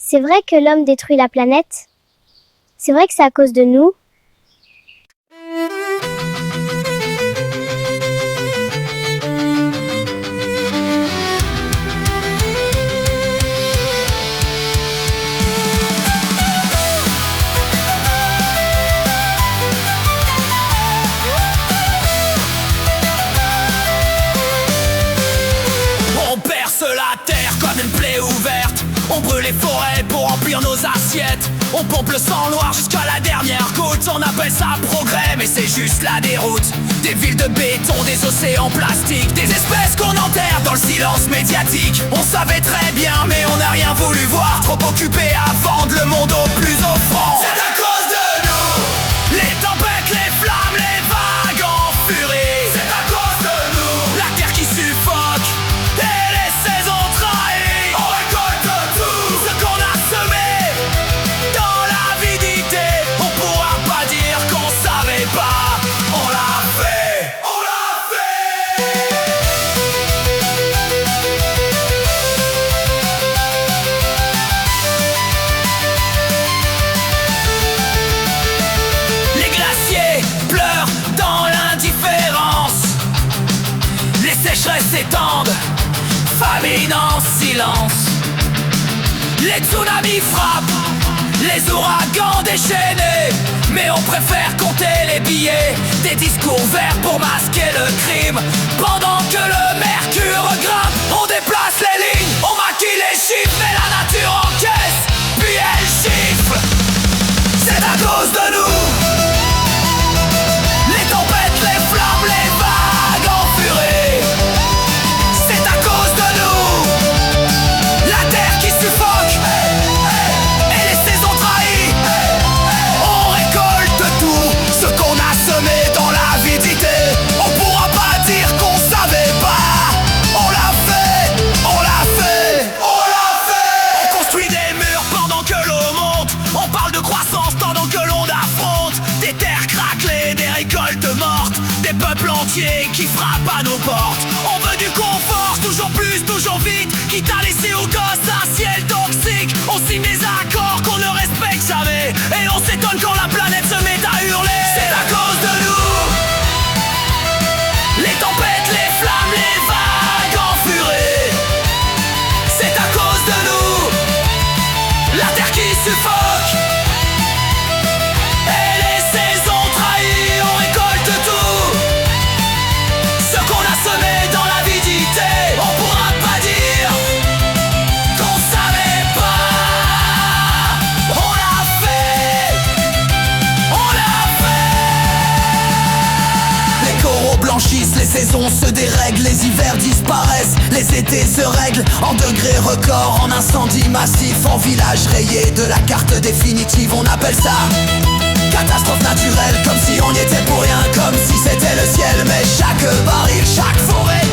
C'est vrai que l'homme détruit la planète? C'est vrai que c'est à cause de nous? On perce la terre comme une plaie ouverte. On brûle les forêts pour remplir nos assiettes. On pompe le sang noir jusqu'à la dernière goutte. On appelle ça progrès mais c'est juste la déroute. Des villes de béton, des océans plastiques, des espèces qu'on enterre dans le silence médiatique. On savait très bien mais on n'a rien voulu voir. Trop occupé à vendre le monde au plus offrant. C'est à cause de nous. Les tempêtes, les flammes, les vagues en furie. C'est à cause de nous. La terre qui suffoque et les saisons trahies. On récolte tout ce qu'on a semé dans l'avidité. On pourra pas dire qu'on savait pas. On l'a fait, on l'a fait. Les glaciers pleurent dans l'indifférence. Les sécheresses s'étendent, famine en silence. Les tsunamis frappent, les ouragans déchaînés. Mais on préfère compter les billets, des discours verts pour masquer le crime. Pendant que le mercure grimpe, on déplace les lignes, on maquille les chiffres. Mais la nature encaisse, puis elle chiffre. C'est à cause de nous. Les tempêtes, les flammes, les vagues en furie. C'est à cause de nous. La terre qui suffoque et les saisons trahies. On récolte tout ce qu'on a semé dans l'avidité. On pourra pas dire qu'on savait pas. On l'a fait, on l'a fait, on l'a fait. On construit des murs pendant que l'eau monte. On parle de croissance pendant que l'on affronte des terres craquelées, des récoltes mortes, des peuples entiers qui frappent à nos portes. On veut du confort, toujours plus, toujours vite, quitte à laisser aux gosses un ciel toxique. On signe des accords qu'on ne respecte jamais, et on s'étonne quand la planète se met à hurler. C'est à cause de nous. Les tempêtes, les flammes, les vagues en furie. C'est à cause de nous. La terre qui suffoque et les saisons trahies. On récolte tout ce qu'on a semé dans l'avidité. On pourra pas dire qu'on savait pas. On l'a fait, on l'a fait. Les coraux blanchissent, les saisons se dérèglent, les hivers disparaissent, les étés se règlent en degrés records, en incendies massifs, en villages rayés de la carte définitive. On appelle ça catastrophe naturelle, comme si on y était pour rien, comme si c'était le ciel. Mais chaque baril, chaque forêt